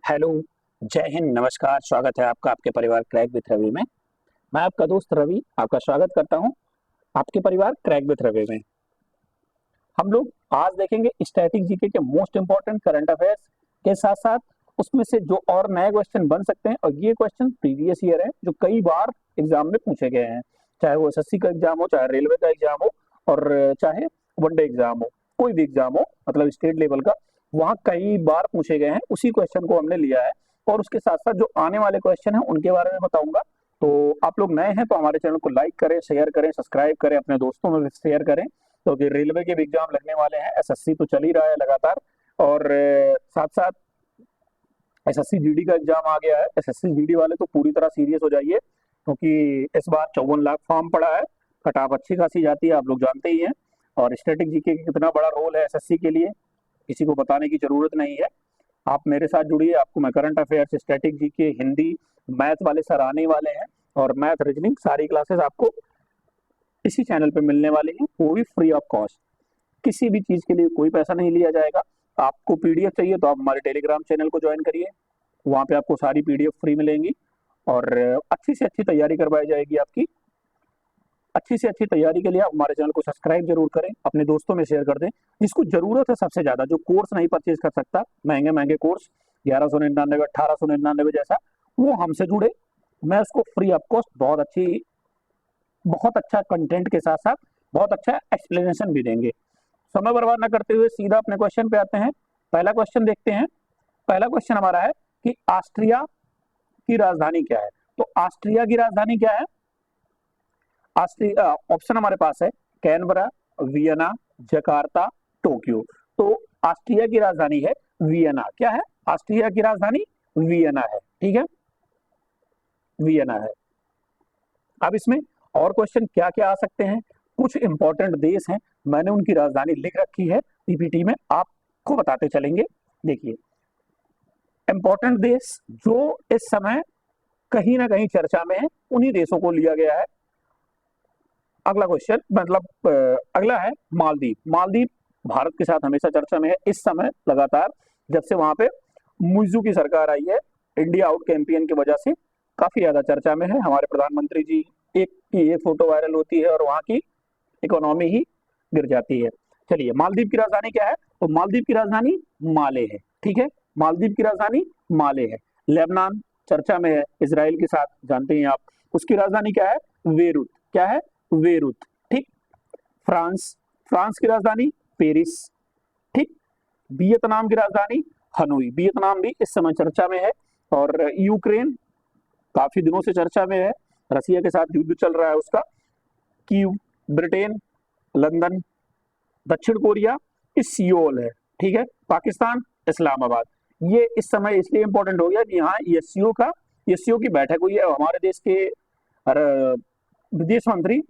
Hello, जय हिंद, नमस्कार, स्वागत है आपका आपके परिवार क्रैक विथ रवि में। मैं आपका दोस्त रवि आपका स्वागत करता हूं आपके परिवार क्रैक विथ रवि में। हम लोग आज देखेंगे स्टैटिक जीके के मोस्ट इंपॉर्टेंट करंट अफेयर्स के साथ साथ उसमें से जो और नए क्वेश्चन बन सकते हैं, और ये क्वेश्चन प्रीवियस ईयर है जो कई बार एग्जाम में पूछे गए हैं, चाहे वो एसएससी का एग्जाम हो, चाहे रेलवे का एग्जाम हो, और चाहे वनडे एग्जाम हो, कोई भी एग्जाम हो, मतलब स्टेट लेवल का, वहां कई बार पूछे गए हैं। उसी क्वेश्चन को हमने लिया है और उसके साथ साथ जो आने वाले क्वेश्चन हैं उनके बारे में बताऊंगा। तो आप लोग नए हैं तो हमारे चैनल को लाइक करें, शेयर करें, सब्सक्राइब करें, अपने दोस्तों में भी शेयर करें, क्योंकि रेलवे के भी एग्जाम लगने वाले हैं। एसएससी तो चल ही रहा है लगातार, और साथ साथ एसएससी जीडी का एग्जाम आ गया है। एसएससी जीडी वाले तो पूरी तरह सीरियस हो जाइए, क्योंकि इस बार 54 लाख फॉर्म पड़ा है। कटाप अच्छी खासी जाती है, आप लोग जानते ही हैं। और स्टैटिक जीके का कितना बड़ा रोल है एसएससी के लिए, किसी को बताने की जरूरत नहीं है। आप मेरे साथ जुड़िए, आपको मैं current affairs, static GK, Hindi, math वाले सर आने वाले हैं, और मैथ, रीजनिंग सारी क्लासेस आपको इसी चैनल पे मिलने वाली हैं, वो भी फ्री ऑफ कॉस्ट। किसी भी चीज के लिए कोई पैसा नहीं लिया जाएगा। आपको पीडीएफ चाहिए तो आप हमारे टेलीग्राम चैनल को ज्वाइन करिए, वहां पे आपको सारी पीडीएफ फ्री मिलेंगी, और अच्छी से अच्छी तैयारी करवाई जाएगी आपकी। अच्छी से अच्छी तैयारी के लिए आप हमारे चैनल को सब्सक्राइब जरूर करें, अपने दोस्तों में शेयर कर दें जिसको जरूरत है। सबसे ज्यादा जो कोर्स नहीं परचेज कर सकता, महंगे महंगे कोर्स 1199, 1899 जैसा, वो हमसे जुड़े। मैं उसको फ्री ऑफ कॉस्ट बहुत अच्छा कंटेंट के साथ साथ बहुत अच्छा एक्सप्लेनेशन भी देंगे। समय बर्बाद न करते हुए सीधा अपने क्वेश्चन पे आते हैं। पहला क्वेश्चन देखते हैं। पहला क्वेश्चन हमारा है कि ऑस्ट्रिया की राजधानी क्या है। तो ऑस्ट्रिया की राजधानी क्या है? ऑस्ट्रिया ऑप्शन हमारे पास है कैनबरा, वियना, जकार्ता, टोक्यो। तो ऑस्ट्रिया की राजधानी है वियना। क्या है? ऑस्ट्रिया की राजधानी वियना है। ठीक है, वियना है। अब इसमें और क्वेश्चन क्या क्या आ सकते हैं? कुछ इंपॉर्टेंट देश हैं, मैंने उनकी राजधानी लिख रखी है पीपीटी में, आपको बताते चलेंगे। देखिए, इंपॉर्टेंट देश जो इस समय कहीं ना कहीं चर्चा में है, उन्हीं देशों को लिया गया है। अगला क्वेश्चन अगला है मालदीव। मालदीव भारत के साथ हमेशा चर्चा में है इस समय, लगातार जब से वहां पे मुइजू की सरकार आई है, इंडिया आउट कैंपेन की वजह से काफी ज्यादा चर्चा में है। हमारे प्रधानमंत्री जी एक की एक फोटो वायरल होती है और वहां की इकोनॉमी ही गिर जाती है। चलिए, मालदीव की राजधानी क्या है? तो मालदीव की राजधानी माले है। ठीक है, मालदीव की राजधानी माले है। लेबनान चर्चा में है इसराइल के साथ, जानते हैं आप, उसकी राजधानी क्या है? बेरूत। क्या है? बेरूत। ठीक। फ्रांस, फ्रांस की राजधानी पेरिस। ठीक। वियतनाम की राजधानी हनोई। वियतनाम भी इस समय चर्चा में है। और यूक्रेन काफी दिनों से चर्चा में है, रसिया के साथ युद्ध चल रहा है उसका। कीव। Britain, London. दक्षिण कोरिया सियोल है। ठीक है। पाकिस्तान इस्लामाबाद। ये इस समय इसलिए इंपॉर्टेंट हो गया कि यहाँ एससीओ की बैठक हुई है। हमारे देश के विदेश मंत्री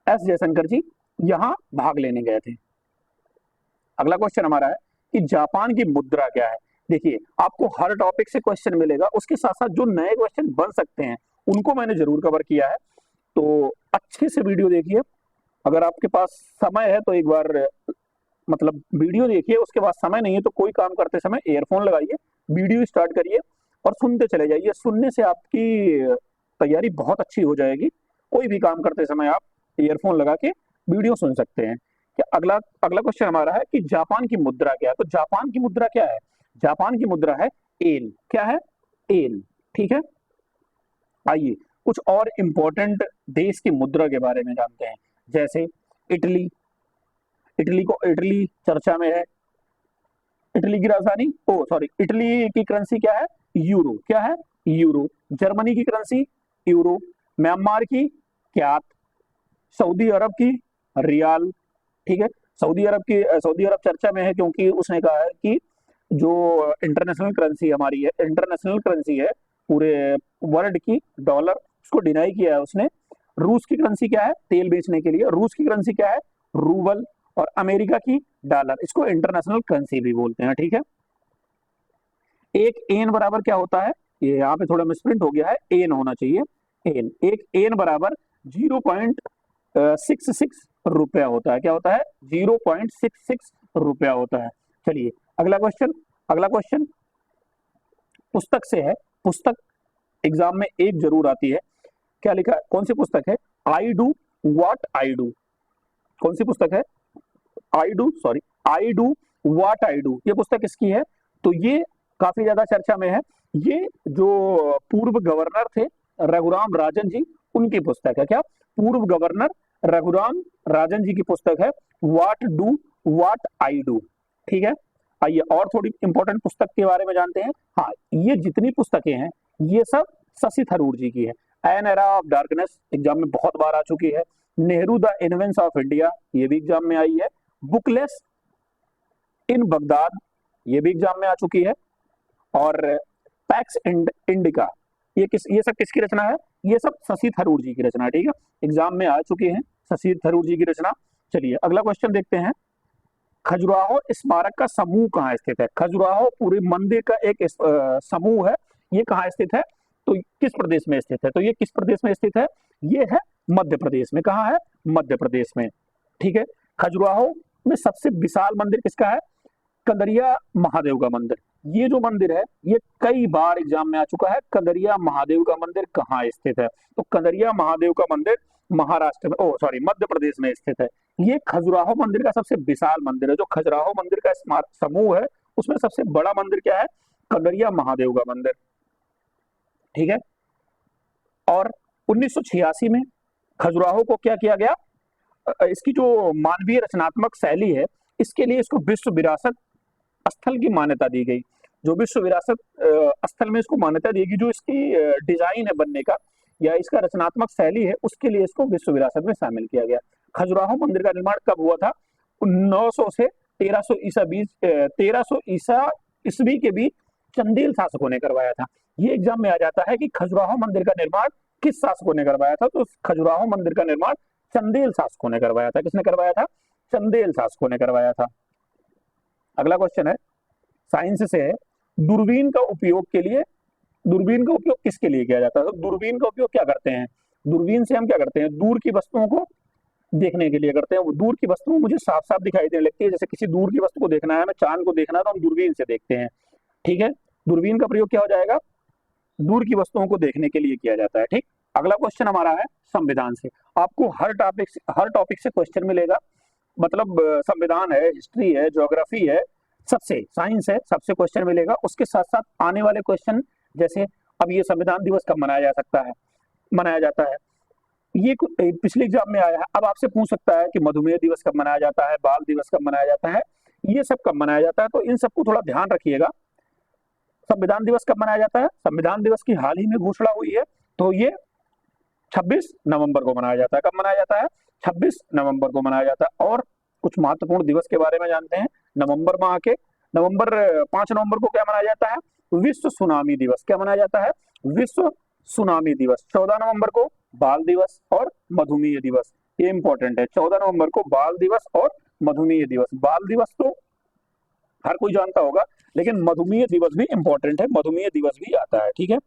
एस जयशंकर जी यहाँ भाग लेने गए थे। अगला क्वेश्चन हमारा है कि जापान की मुद्रा क्या है। देखिए, आपको हर टॉपिक से क्वेश्चन मिलेगा, उसके साथ साथ जो नए क्वेश्चन बन सकते हैं उनको मैंने जरूर कवर किया है, तो अच्छे से वीडियो देखिए। अगर आपके पास समय है तो एक बार मतलब वीडियो देखिए, उसके बाद समय नहीं है तो कोई काम करते समय ईयरफोन लगाइए, वीडियो स्टार्ट करिए और सुनते चले जाइए। सुनने से आपकी तैयारी बहुत अच्छी हो जाएगी। कोई भी काम करते समय आप ईयरफोन लगा के वीडियो सुन सकते हैं। क्या अगला अगला क्वेश्चन हमारा है कि जापान की मुद्रा क्या है। तो जापान की मुद्रा क्या है? जापान की मुद्रा है एन। क्या है? एन। ठीक है। आइए कुछ और इंपॉर्टेंट देश की मुद्रा के बारे में जानते हैं। जैसे इटली, इटली चर्चा में है। इटली की राजधानी, ओ सॉरी, इटली की करेंसी क्या है? यूरो। क्या है? यूरो। जर्मनी की करेंसी यूरो। म्यांमार की क्यात। सऊदी अरब की रियाल। ठीक है। सऊदी अरब चर्चा में है क्योंकि उसने कहा है कि जो इंटरनेशनल करेंसी है पूरे वर्ल्ड की, डॉलर, उसको डिनाई किया है उसने। रूस की करेंसी क्या है? तेल बेचने के लिए रूस की करेंसी क्या है? रूबल। और अमेरिका की डॉलर, इसको इंटरनेशनल करेंसी भी बोलते हैं। ठीक है। एक एन बराबर क्या होता है? ये यहाँ पे थोड़ा मिसप्रिंट हो गया है, एन होना चाहिए। एन, एक एन बराबर 0.66 रुपया होता है। क्या होता है? 0.66 रुपया होता है। चलिए अगला क्वेश्चन। अगला क्वेश्चन पुस्तक से है, पुस्तक एग्जाम में एक जरूर आती है। क्या लिखा है, कौन सी पुस्तक है? I do what I do. कौन सी पुस्तक है? I do what I do. ये पुस्तक किसकी है? तो ये काफी ज्यादा चर्चा में है। ये जो पूर्व गवर्नर थे रघुराम राजन जी, उनकी पुस्तक है। क्या? पूर्व गवर्नर रघुराम राजन जी की पुस्तक है what do what I do. ठीक है, आइए और थोड़ी इंपॉर्टेंट पुस्तक के बारे में जानते हैं। हाँ, ये जितनी पुस्तकें हैं ये सब शशि थरूर जी की है। An era of darkness exam में बहुत बार आ चुकी है। नेहरू द इन्वेंस ऑफ इंडिया, ये भी एग्जाम में आई है। बुकलेस इन बगदाद, ये भी एग्जाम में आ चुकी है। और पैक्स इंडिका, ये सब किसकी रचना है? ये सब शशि थरूर जी की रचना है। ठीक है, एग्जाम में आ चुकी है शशि थरूर जी की रचना। चलिए अगला क्वेश्चन देखते हैं। खजुराहो स्मारक का समूह कहाँ स्थित है? खजुराहो पूरे मंदिर का एक समूह है। ये कहाँ स्थित है? तो किस प्रदेश में स्थित है? तो ये किस प्रदेश में स्थित है? ये है मध्य प्रदेश में। कहाँ है? मध्य प्रदेश में। ठीक है, खजुराहो में सबसे विशाल मंदिर किसका है? कंदरिया महादेव का मंदिर। ये जो मंदिर है ये कई बार एग्जाम में आ चुका है। कंदरिया महादेव का मंदिर कहाँ स्थित है? तो कंदरिया महादेव का मंदिर महाराष्ट्र में, मध्य प्रदेश में स्थित है। ये खजुराहो मंदिर का सबसे विशाल मंदिर है। जो खजुराहो मंदिर का समूह है उसमें सबसे बड़ा मंदिर क्या है? कंदरिया महादेव का मंदिर। ठीक है, और 1986 में खजुराहो को क्या किया गया? इसकी जो मानवीय रचनात्मक शैली है इसके लिए इसको विश्व विरासत स्थल की मान्यता दी गई। जो विश्व विरासत स्थल में इसको मान्यता दी गई, जो इसकी डिजाइन है बनने का या इसका रचनात्मक शैली है उसके लिए इसको विश्व विरासत में शामिल किया गया। खजुराहो मंदिर का निर्माण कब हुआ था? 900 से 1300 ईसा ईस्वी के बीच चंदेल शासकों ने करवाया था। ये एग्जाम में आ जाता है कि खजुराहो मंदिर का निर्माण किस शासकों ने करवाया था? तो खजुराहो मंदिर का निर्माण चंदेल शासकों ने करवाया था। किसने करवाया था? चंदेल शासकों ने करवाया था। अगला क्वेश्चन है साइंस से है, दूरबीन का उपयोग किसके लिए किया जाता है? तो दूरबीन का उपयोग क्या करते हैं? दूरबीन से हम क्या करते हैं? दूर की वस्तुओं को देखने के लिए करते हैं। वो दूर की वस्तुओं मुझे साफ साफ दिखाई देने लगती है। जैसे किसी दूर की वस्तु को देखना है, हमें चांद को देखना है तो हम दूरबीन से देखते हैं। ठीक है, दूरबीन का प्रयोग क्या हो जाएगा? दूर की वस्तुओं को देखने के लिए किया जाता है। ठीक, अगला क्वेश्चन हमारा है संविधान से। आपको हर टॉपिक से क्वेश्चन मिलेगा। मतलब संविधान है, हिस्ट्री है, ज्योग्राफी है, सबसे साइंस है, सबसे क्वेश्चन मिलेगा। उसके साथ साथ आने वाले क्वेश्चन जैसे अब ये संविधान दिवस कब मनाया जाता है, ये पिछले एग्जाम में आया है। अब आपसे पूछ सकता है कि मधुमेह दिवस कब मनाया जाता है, बाल दिवस कब मनाया जाता है, ये सब कब मनाया जाता है। तो इन सबको थोड़ा ध्यान रखिएगा। संविधान दिवस कब मनाया जाता है? संविधान दिवस की हाल ही में घोषणा हुई है, तो ये 26 नवंबर को मनाया जाता है। कब मनाया जाता है? 26 नवंबर को मनाया जाता है। और कुछ महत्वपूर्ण दिवस के बारे में जानते हैं। नवंबर माह के 5 नवंबर को क्या मनाया जाता है? विश्व सुनामी दिवस। क्या मनाया जाता है? विश्व सुनामी दिवस। 14 नवंबर को बाल दिवस और मधुमेह दिवस। ये इंपॉर्टेंट है, 14 नवंबर को बाल दिवस और मधुमेह दिवस। बाल दिवस तो हर कोई जानता होगा, लेकिन मधुमेह दिवस भी इंपॉर्टेंट है, मधुमेह दिवस भी आता है। ठीक है,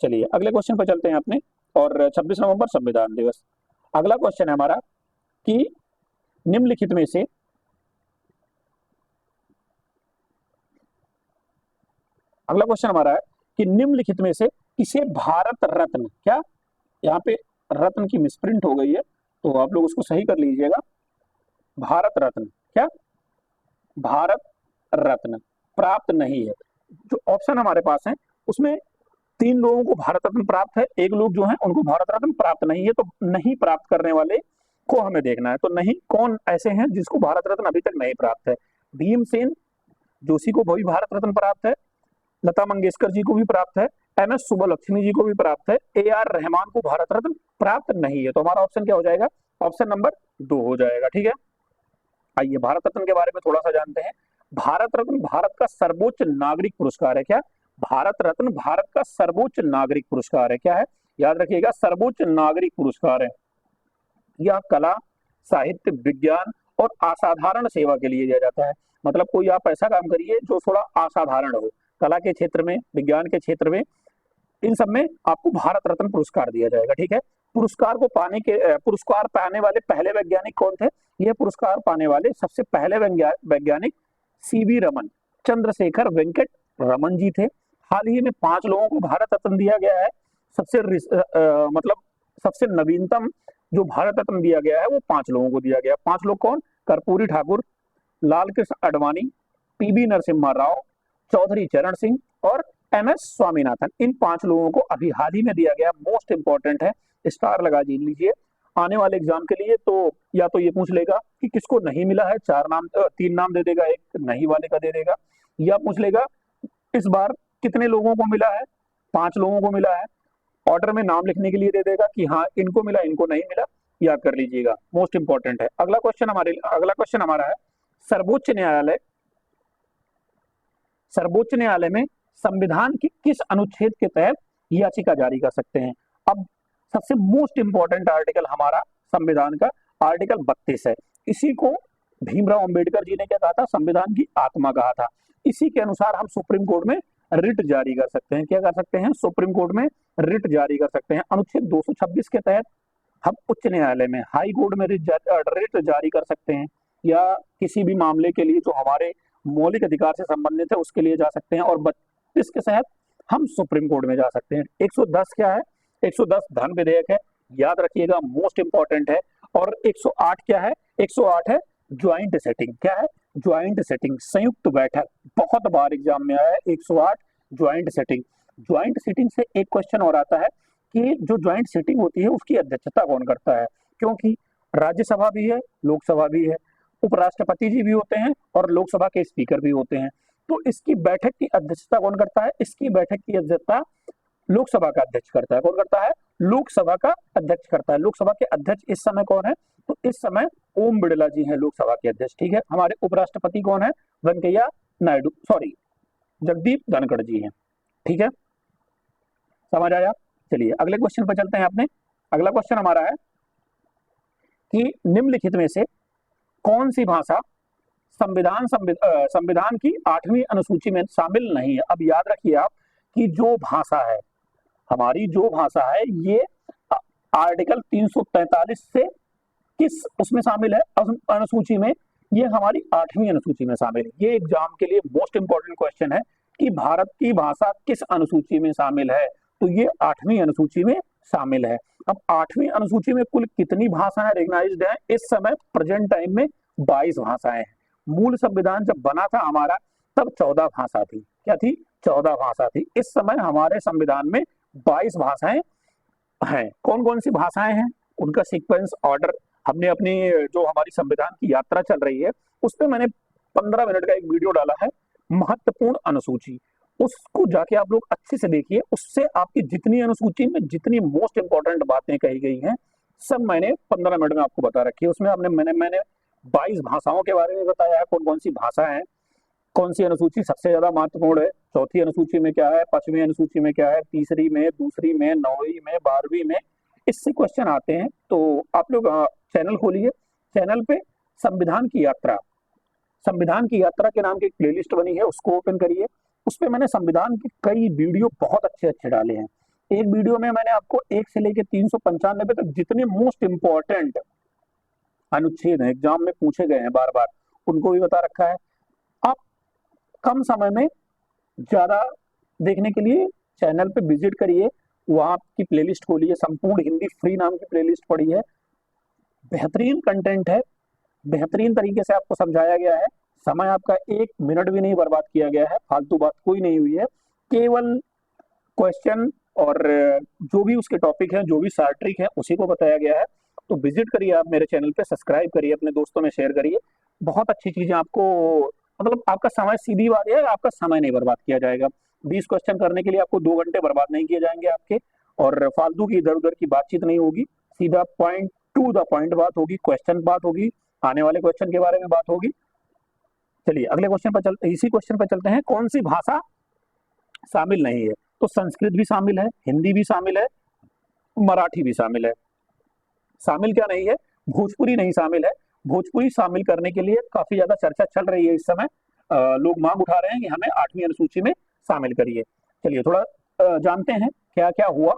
चलिए अगले क्वेश्चन पर चलते हैं अपने। और 26 नवंबर संविधान दिवस। अगला क्वेश्चन है हमारा कि निम्नलिखित में से किसे भारत रत्न, क्या यहाँ पे रत्न की मिसप्रिंट हो गई है तो आप लोग उसको सही कर लीजिएगा। भारत रत्न, क्या भारत रत्न प्राप्त नहीं है। जो ऑप्शन हमारे पास है उसमें 3 लोगों को भारत रत्न प्राप्त है, एक लोग जो है उनको भारत रत्न प्राप्त नहीं है। तो नहीं प्राप्त करने वाले को हमें देखना है। तो नहीं कौन ऐसे हैं जिसको भारत रत्न अभी तक नहीं प्राप्त है? भीमसेन जोशी को भी भारत रत्न प्राप्त है, लता मंगेशकर जी को भी प्राप्त है, एम एस सुब्बलक्ष्मी जी को भी प्राप्त है, ए आर रहमान को भारत रत्न प्राप्त नहीं है। तो हमारा ऑप्शन क्या हो जाएगा? ऑप्शन नंबर 2 हो जाएगा। ठीक है, आइए भारत रत्न के बारे में थोड़ा सा जानते हैं। भारत रत्न भारत का सर्वोच्च नागरिक पुरस्कार है। क्या भारत रत्न भारत का सर्वोच्च नागरिक पुरस्कार है? क्या है? याद रखिएगा, सर्वोच्च नागरिक पुरस्कार है। यह कला, साहित्य, विज्ञान और असाधारण सेवा के लिए दिया जाता है। मतलब कोई आप ऐसा काम करिए जो थोड़ा असाधारण हो, कला के क्षेत्र में, विज्ञान के क्षेत्र में, इन सब में आपको भारत रत्न पुरस्कार दिया जाएगा। ठीक है, पुरस्कार पाने वाले पहले वैज्ञानिक कौन थे? यह पुरस्कार पाने वाले सबसे पहले वैज्ञानिक सीवी रमन, चंद्रशेखर वेंकट रमन जी थे। हाल ही में 5 लोगों को भारत रत्न दिया गया है। मतलब सबसे नवीनतम जो भारत रत्न दिया गया है वो 5 लोगों को दिया गया। 5 लोग कौन? कर्पूरी ठाकुर, लाल कृष्ण आडवाणी, पीबी नरसिम्हा राव, चौधरी चरण सिंह और एमएस स्वामीनाथन। इन 5 लोगों को अभी हाल ही में दिया गया। मोस्ट इंपॉर्टेंट है, स्टार लगा लीजिए। आने वाले एग्जाम के लिए तो या तो ये पूछ लेगा कि किसको नहीं मिला है, 3 नाम दे देगा, एक नहीं वाले का दे देगा, या पूछ लेगा इस बार कितने लोगों को मिला है, 5 लोगों को मिला है। ऑर्डर में नाम लिखने के लिए दे देगा कि हाँ इनको मिला, इनको नहीं मिला, याद कर लीजिएगा, मोस्ट इंपॉर्टेंट है। अगला क्वेश्चन हमारा है, सर्वोच्च न्यायालय में संविधान की किस अनुच्छेद के तहत याचिका जारी कर सकते हैं? अब सबसे मोस्ट इंपॉर्टेंट आर्टिकल हमारा संविधान का आर्टिकल 32 है। इसी को भीमराव अंबेडकर जी ने क्या कहा था? संविधान की आत्मा कहा था। इसी के अनुसार हम सुप्रीम कोर्ट में रिट जारी कर सकते हैं। क्या कर सकते हैं? सुप्रीम कोर्ट में रिट जारी कर सकते हैं। अनुच्छेद 226 के तहत हम उच्च न्यायालय में, हाई कोर्ट में रिट जारी कर सकते हैं, या किसी भी मामले के लिए जो हमारे मौलिक अधिकार से संबंधित है उसके लिए जा सकते हैं। और 32 के तहत हम सुप्रीम कोर्ट में जा सकते हैं। 110 क्या है? 110 धन विधेयक है, याद रखिएगा, मोस्ट इंपॉर्टेंट है। और 108 क्या है? 108 है ज्वाइंट सेटिंग। क्या है? ज्वाइंट सेटिंग, संयुक्त बैठक। बहुत बार एग्जाम में आया है 108 ज्वाइंट सेटिंग। ज्वाइंट सेटिंग से एक क्वेश्चन और आता है कि जो ज्वाइंट सेटिंग होती है उसकी अध्यक्षता कौन करता है? क्योंकि राज्यसभा भी है, लोकसभा भी है, उपराष्ट्रपति जी भी होते हैं और लोकसभा के स्पीकर भी होते हैं। तो इसकी बैठक की अध्यक्षता कौन करता है? इसकी बैठक की अध्यक्षता लोकसभा का अध्यक्ष करता है। कौन करता है? लोकसभा का अध्यक्ष करता है। लोकसभा के अध्यक्ष इस समय कौन है? तो इस समय ओम बिड़ला जी हैं लोकसभा के अध्यक्ष। ठीक है। हमारे उपराष्ट्रपति कौन है? वेंकैया नायडू, सॉरी जगदीप धनखड़ जी हैं। ठीक है, समझ आया? चलिए अगले क्वेश्चन पर चलते हैं अपने। अगला क्वेश्चन हमारा है कि निम्नलिखित में से कौन सी भाषा संविधान की 8वीं अनुसूची में शामिल नहीं है? अब याद रखिए आप कि जो भाषा है हमारी, जो भाषा है ये आर्टिकल 343 से किस उसमें शामिल है? अनुसूची में। ये हमारी 8वीं अनुसूची में शामिल है। ये एग्जाम के लिए मोस्ट इंपॉर्टेंट क्वेश्चन है कि भारत की भाषा किस अनुसूची में शामिल है? तो ये 8वीं अनुसूची में शामिल है। अब 8वीं अनुसूची में कुल कितनी भाषाएं रिकॉग्नाइज्ड हैं? इस समय प्रेजेंट टाइम में 22 भाषाएं हैं। मूल संविधान जब बना था हमारा तब 14 भाषा थी। क्या थी? 14 भाषा थी। इस समय हमारे संविधान में 22 भाषाएं हैं। कौन कौन सी भाषाएं हैं? उनका सीक्वेंस ऑर्डर हमने अपनी जो हमारी संविधान की यात्रा चल रही है उस पर मैंने 15 मिनट का एक वीडियो डाला है, महत्वपूर्ण अनुसूची। उसको जाके आप लोग अच्छे से देखिए। उससे आपकी जितनी अनुसूची में जितनी मोस्ट इंपॉर्टेंट बातें कही गई हैं सब मैंने 15 मिनट में आपको बता रखी है। उसमें मैंने 22 भाषाओं के बारे में बताया है, कौन कौन सी भाषा है, कौन सी अनुसूची सबसे ज्यादा महत्वपूर्ण है, चौथी अनुसूची में क्या है, 5वीं अनुसूची में क्या है, तीसरी में, दूसरी में, 9वीं में, 12वीं में, इससे क्वेश्चन आते हैं। तो आप लोग चैनल खोलिए, चैनल पे संविधान की यात्रा के नाम की एक प्लेलिस्ट बनी है, उसको ओपन करिए। उस पे मैंने संविधान के कई वीडियो बहुत अच्छे अच्छे डाले हैं। एक वीडियो में मैंने आपको 1 से लेकर 395 तक जितने मोस्ट इंपॉर्टेंट अनुच्छेद हैं, एग्जाम में पूछे गए हैं बार बार, उनको भी बता रखा है। आप कम समय में ज्यादा देखने के लिए चैनल पे विजिट करिए, वहां की प्लेलिस्ट खोलिए, संपूर्ण हिंदी फ्री नाम की प्लेलिस्ट पड़ी है। बेहतरीन कंटेंट है, बेहतरीन तरीके से आपको समझाया गया है। समय आपका 1 मिनट भी नहीं बर्बाद किया गया है, फालतू बात कोई नहीं हुई है। केवल क्वेश्चन और जो भी उसके टॉपिक है, जो भी शार्ट ट्रिक है, उसी को बताया गया है। तो विजिट करिए आप मेरे चैनल पे, सब्सक्राइब करिए, अपने दोस्तों में शेयर करिए। बहुत अच्छी चीजें आपको, मतलब आपका समय, सीधी बात है, आपका समय नहीं बर्बाद किया जाएगा। 20 क्वेश्चन करने के लिए आपको 2 घंटे बर्बाद नहीं किए जाएंगे आपके, और फालतू की इधर उधर की बातचीत नहीं होगी। सीधा पॉइंट टू द पॉइंट बात होगी, क्वेश्चन बात होगी, आने वाले क्वेश्चन के बारे में बात होगी। चलिए अगले क्वेश्चन पर चलते, इसी क्वेश्चन पर चलते हैं। कौन सी भाषा शामिल नहीं है? तो संस्कृत भी शामिल है, हिंदी भी शामिल है, मराठी भी शामिल है। शामिल क्या नहीं है? भोजपुरी नहीं शामिल है। भोजपुरी शामिल करने के लिए काफी ज्यादा चर्चा चल रही है इस समय। लोग मांग उठा रहे हैं कि हमें 8वीं अनुसूची में शामिल करिए। चलिए थोड़ा जानते हैं क्या क्या हुआ,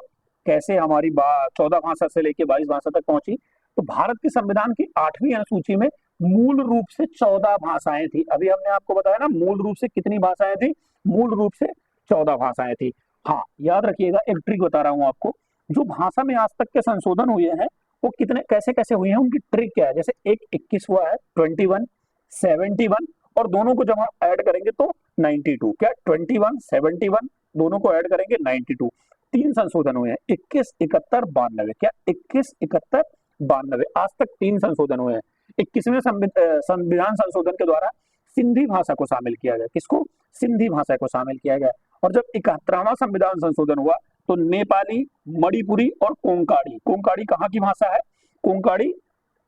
कैसे हमारी 14 भाषा से लेकर 22 भाषा तक पहुंची। तो भारत के संविधान की 8वीं अनुसूची में मूल रूप से 14 भाषाएं थी। अभी हमने आपको बताया ना, मूल रूप से कितनी भाषाएं थी? मूल रूप से 14 भाषाएं थी। हाँ, याद रखिएगा, एक ट्रिक बता रहा हूं आपको, जो भाषा में आज तक के संशोधन हुए हैं वो कितने कैसे कैसे हुए हैं, उनकी ट्रिक क्या है। जैसे एक 21 हुआ है, 21, 71, और दोनों को जब हम ऐड करेंगे तो 92। क्या 21, 71 दोनों को ऐड करेंगे 92। तीन संशोधन हुए हैं, 21, 71, 92। क्या 21, 71, 92, आज तक तीन संशोधन हुए हैं। 21वें संविधान संशोधन के द्वारा सिंधी भाषा को शामिल किया गया। किसको? सिंधी भाषा को शामिल किया गया। और जब 71वां संविधान संशोधन हुआ तो नेपाली, मणिपुरी और कोंकणी, कोंकणी कहाँ की भाषा है? कोंकणी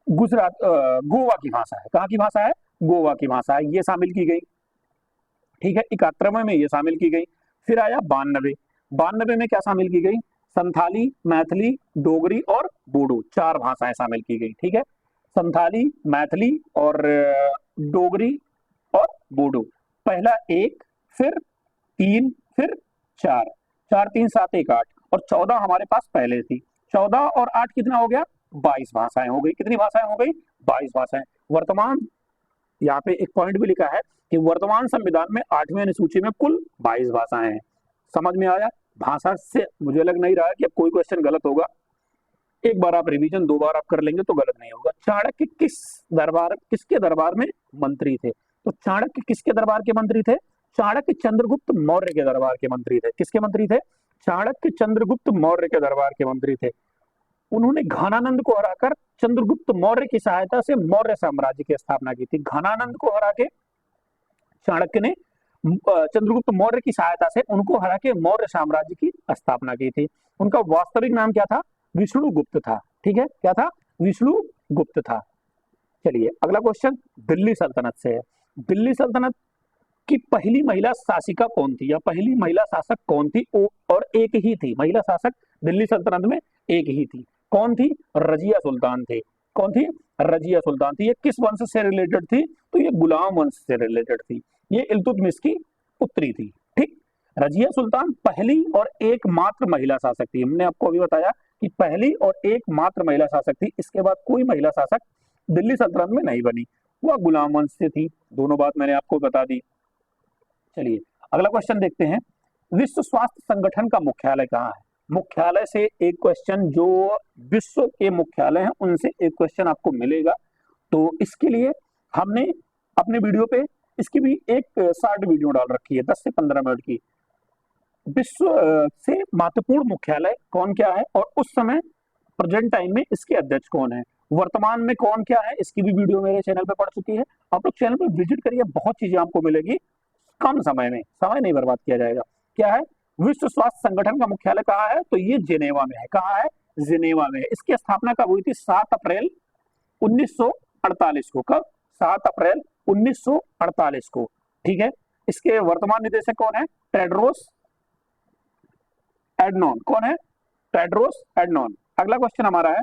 गुजरात, गोवा की भाषा है। कहाँ की भाषा है? गोवा की भाषा है, ये शामिल की गई। ठीक है, 71वें में ये शामिल की गई। फिर आया 92, 92 में क्या शामिल की गई? संथाली, मैथिली, डोगरी और बोडो, चार भाषाएं शामिल की गई। ठीक है, संथाली, मैथिली और डोगरी और बोडो। पहला एक, फिर तीन, फिर चार, 4, 3, 7, 1, 8, और 14 हमारे पास पहले थी। 14 और 8 कितना हो गया? 22 भाषाएं हो गई। कितनी भाषाएं हो गई? 22 भाषाएं। वर्तमान, यहाँ पे एक पॉइंट भी लिखा है कि वर्तमान संविधान में 8वीं अनुसूची में कुल 22 भाषाएं हैं। समझ में आया? भाषा से मुझे लग नहीं रहा है कि अब कोई क्वेश्चन गलत होगा। एक बार आप रिवीजन 2 बार आप कर लेंगे तो गलत नहीं होगा। चाणक्य किसके दरबार में मंत्री थे? तो चाणक्य किसके दरबार के मंत्री थे? चाणक्य चंद्रगुप्त मौर्य के दरबार के मंत्री थे। किसके मंत्री थे? चाणक्य चंद्रगुप्त मौर्य के दरबार के मंत्री थे। उन्होंने घनानंद को हराकर चंद्रगुप्त मौर्य की सहायता से मौर्य साम्राज्य की स्थापना की थी। घनानंद को हरा के चाणक्य ने चंद्रगुप्त मौर्य की सहायता से उनको हरा के मौर्य साम्राज्य की स्थापना की थी। उनका वास्तविक नाम क्या था? विष्णुगुप्त था। ठीक है, क्या था? विष्णुगुप्त था। चलिए अगला क्वेश्चन दिल्ली सल्तनत से है। दिल्ली सल्तनत की पहली महिला शासिका कौन थी, या पहली महिला शासक कौन थी? और एक ही थी महिला शासक दिल्ली सल्तनत में, एक ही थी। कौन थी? रजिया सुल्तान थे। कौन थी? रजिया सुल्तान थी। ये किस वंश से रिलेटेड थी? तो ये गुलाम वंश से रिलेटेड थी। ये इल्तुतमिश की पुत्री थी। ठीक, रजिया सुल्तान पहली और एकमात्र महिला शासक थी। हमने आपको अभी बताया कि पहली और एकमात्र महिला शासक थी। इसके बाद कोई महिला शासक दिल्ली सल्तनत में नहीं बनी, वह गुलाम वंश से थी। दोनों बात मैंने आपको बता दी। चलिए अगला क्वेश्चन देखते हैं। विश्व स्वास्थ्य संगठन का मुख्यालय कहाँ है? मुख्यालय से एक क्वेश्चन, जो विश्व के मुख्यालय हैं उनसे एक क्वेश्चन आपको मिलेगा। तो इसके लिए हमने अपने वीडियो पे इसकी भी एक शॉर्ट वीडियो डाल रखी है 10 से 15 मिनट की। विश्व से महत्वपूर्ण मुख्यालय कौन क्या है और उस समय प्रेजेंट टाइम में इसके अध्यक्ष कौन है, वर्तमान में कौन क्या है, इसकी भी वीडियो मेरे चैनल पे पड़ चुकी है। आप लोग चैनल पे विजिट करिए, बहुत चीजें आपको मिलेगी कम समय में, समय नहीं बर्बाद किया जाएगा। क्या है? विश्व स्वास्थ्य संगठन का मुख्यालय कहाँ है? तो ये जिनेवा में है। कहाँ है? जिनेवा में है। इसकी स्थापना कब हुई थी? 7 अप्रैल 1948 को। कब? 7 अप्रैल 1948 को। ठीक है, इसके वर्तमान निदेशक कौन है? टेड्रोस एडनॉन। कौन है? टेड्रोस एडनॉन। अगला क्वेश्चन हमारा है,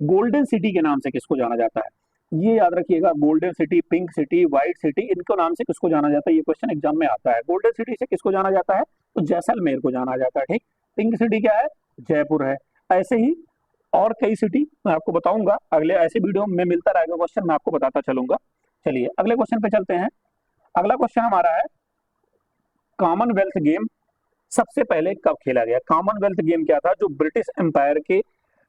गोल्डन सिटी के नाम से किसको जाना जाता है? ये याद रखिएगा, golden city, pink city, white city, इनको नाम से किसको जाना जाता है? ये क्वेश्चन एग्जाम में आता है। गोल्डन सिटी से किसको जाना जाता है? तो जैसलमेर को जाना जाता है। ठीक, पिंक सिटी क्या है? जयपुर है। ऐसे ही और कई सिटी मैं आपको बताऊंगा अगले ऐसे वीडियो में, मिलता रहेगा क्वेश्चन, मैं आपको बताता चलूंगा। चलिए अगले क्वेश्चन पे चलते हैं। अगला क्वेश्चन हमारा है, कॉमनवेल्थ गेम सबसे पहले कब खेला गया? कॉमनवेल्थ गेम क्या था? जो ब्रिटिश एम्पायर के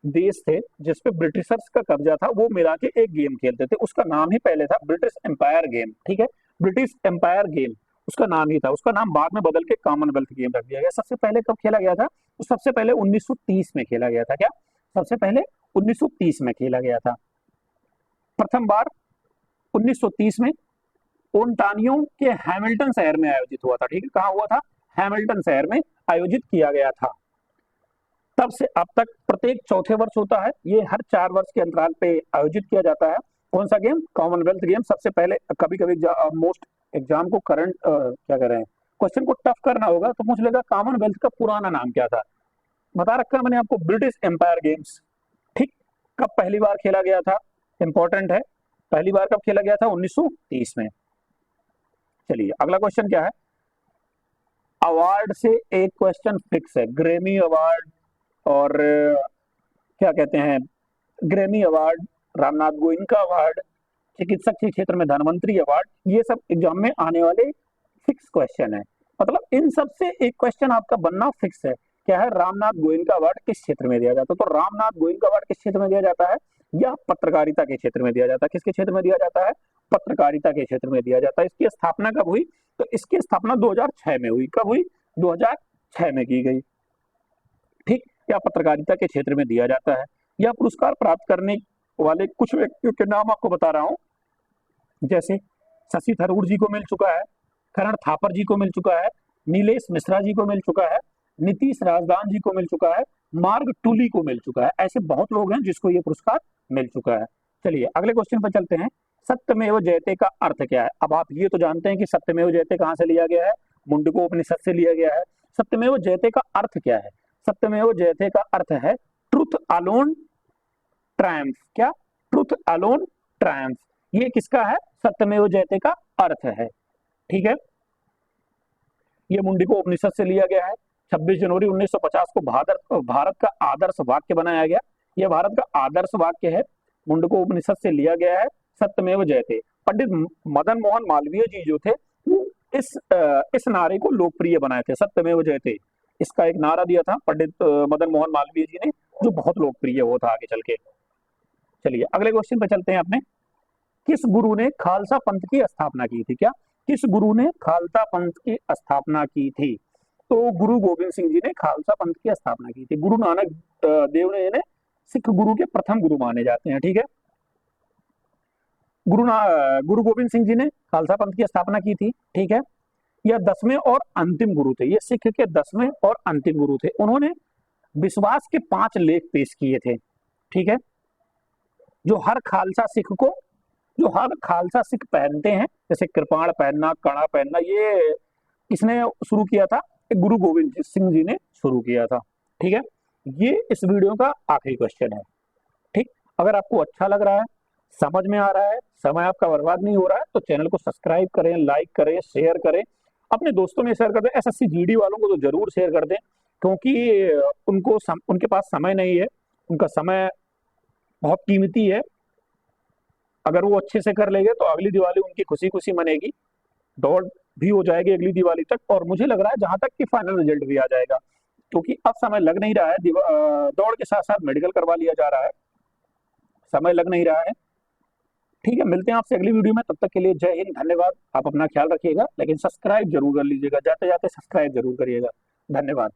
देश थे जिसपे ब्रिटिशर्स का कब्जा था, वो मिला के एक गेम खेलते थे। उसका नाम ही पहले था ब्रिटिश एम्पायर गेम। ठीक है, ब्रिटिश एम्पायर गेम उसका नाम ही था। उसका नाम बाद में बदल के कॉमनवेल्थ गेम रख दिया गया। सबसे पहले कब खेला गया था? तो सबसे पहले 1930 में खेला गया था। क्या? सबसे पहले 1930 में खेला गया था। प्रथम बार 1930 में ओंटारियो के हैमिल्टन शहर में आयोजित हुआ था। ठीक है, कहाँ हुआ था? हैमिल्टन शहर में आयोजित किया गया था। तब से अब तक प्रत्येक चौथे वर्ष होता है, ये हर 4 वर्ष के अंतराल पे आयोजित किया जाता है। कौन सा गेम? Commonwealth game. सबसे पहले कभी कभी मोस्ट एग्जाम को करंट क्या कह रहे हैं, क्वेश्चन को टफ करना होगा तो पूछ लेगा कॉमनवेल्थ का पुराना नाम क्या था। बता रखा है मैंने आपको, ब्रिटिश एम्पायर गेम्स। ठीक, कब पहली बार खेला गया था? इंपॉर्टेंट है, पहली बार कब खेला गया था? 1930 में। चलिए अगला क्वेश्चन क्या है, अवार्ड से एक क्वेश्चन फिक्स है। ग्रेमी अवार्ड और क्या कहते हैं, Grammy award, Ramnath Goenka award, चिकित्सक के क्षेत्र में धनवंतरी अवार्ड, ये सब एग्जाम में आने वाले फिक्स क्वेश्चन है। मतलब इन सब से एक क्वेश्चन आपका बनना फिक्स है। क्या है? रामनाथ गोयनका अवार्ड किस क्षेत्र में दिया जाता है? तो रामनाथ गोयनका अवार्ड किस क्षेत्र में दिया जाता है? या पत्रकारिता के क्षेत्र में दिया जाता है। किसके क्षेत्र में दिया जाता है? पत्रकारिता के क्षेत्र में दिया जाता है। इसकी स्थापना कब हुई? तो इसकी स्थापना 2006 में हुई। कब हुई? 2006 में की गई। ठीक, या पत्रकारिता के क्षेत्र में दिया जाता है। यह पुरस्कार प्राप्त करने वाले कुछ व्यक्तियों के नाम आपको बता रहा हूं, जैसे शशि थरूर जी को मिल चुका है, करण थापर जी को मिल चुका है, नीलेश मिश्रा जी को मिल चुका है, नीतीश राजदान जी को मिल चुका है, मार्ग टूली को मिल चुका है। ऐसे बहुत लोग हैं जिसको ये पुरस्कार मिल चुका है। चलिए अगले क्वेश्चन पर चलते हैं। सत्यमेव जयते का अर्थ क्या है? अब आप ये तो जानते हैं कि सत्यमेव जयते कहां से लिया गया है? मुंडकोपनिषद से लिया गया है। सत्यमेव जयते का अर्थ क्या है? सत्यमेव जयते का अर्थ है ट्रुथ अलोन ट्रायम्फ। क्या? Truth alone Triumph. ये किसका है? सत्यमेव जयते का अर्थ है। ठीक है, ये मुंडको उपनिषद से लिया गया है। 26 जनवरी 1950 को भारत का आदर्श वाक्य बनाया गया। यह भारत का आदर्श वाक्य है, मुंडको उपनिषद से लिया गया है। सत्यमेव जयते। पंडित मदन मोहन मालवीय जी जो थे वो इस नारे को लोकप्रिय बनाए थे, सत्यमेव जयते। इसका एक नारा दिया था पंडित मदन मोहन मालवीय जी ने, जो बहुत लोकप्रिय हुआ था आगे चल के। चलिए अगले क्वेश्चन पे चलते हैं अपने। किस गुरु ने खालसा पंथ की स्थापना की थी? क्या? किस गुरु ने खालसा पंथ की स्थापना की थी? तो गुरु गोविंद सिंह जी ने खालसा पंथ की स्थापना की थी। गुरु नानक देव ने इन्हें सिख गुरु के प्रथम गुरु माने जाते हैं। ठीक है, गुरु गोविंद सिंह जी ने खालसा पंथ की स्थापना की थी। ठीक है, यह 10वें और अंतिम गुरु थे। ये सिख के 10वें और अंतिम गुरु थे। उन्होंने विश्वास के 5 लेख पेश किए थे। ठीक है, जो हर खालसा सिख पहनते हैं, जैसे कृपाण पहनना, कड़ा पहनना, ये किसने शुरू किया था? गुरु गोविंद सिंह जी ने शुरू किया था। ठीक है, ये इस वीडियो का आखिरी क्वेश्चन है। ठीक, अगर आपको अच्छा लग रहा है, समझ में आ रहा है, समय आपका बर्बाद नहीं हो रहा है, तो चैनल को सब्सक्राइब करें, लाइक करें, शेयर करें, अपने दोस्तों में शेयर कर दें। एसएससी जीडी वालों को तो जरूर शेयर कर दें, क्योंकि उनके पास समय नहीं है, उनका समय बहुत कीमती है। अगर वो अच्छे से कर लेंगे तो अगली दिवाली उनकी खुशी खुशी मनेगी, दौड़ भी हो जाएगी अगली दिवाली तक, और मुझे लग रहा है जहां तक कि फाइनल रिजल्ट भी आ जाएगा, क्योंकि अब समय लग नहीं रहा है। दौड़ के साथ साथ मेडिकल करवा लिया जा रहा है, समय लग नहीं रहा है। ठीक है, मिलते हैं आपसे अगली वीडियो में, तब तक के लिए जय हिंद, धन्यवाद। आप अपना ख्याल रखिएगा, लेकिन सब्सक्राइब जरूर कर लीजिएगा, जाते जाते सब्सक्राइब जरूर करिएगा। धन्यवाद।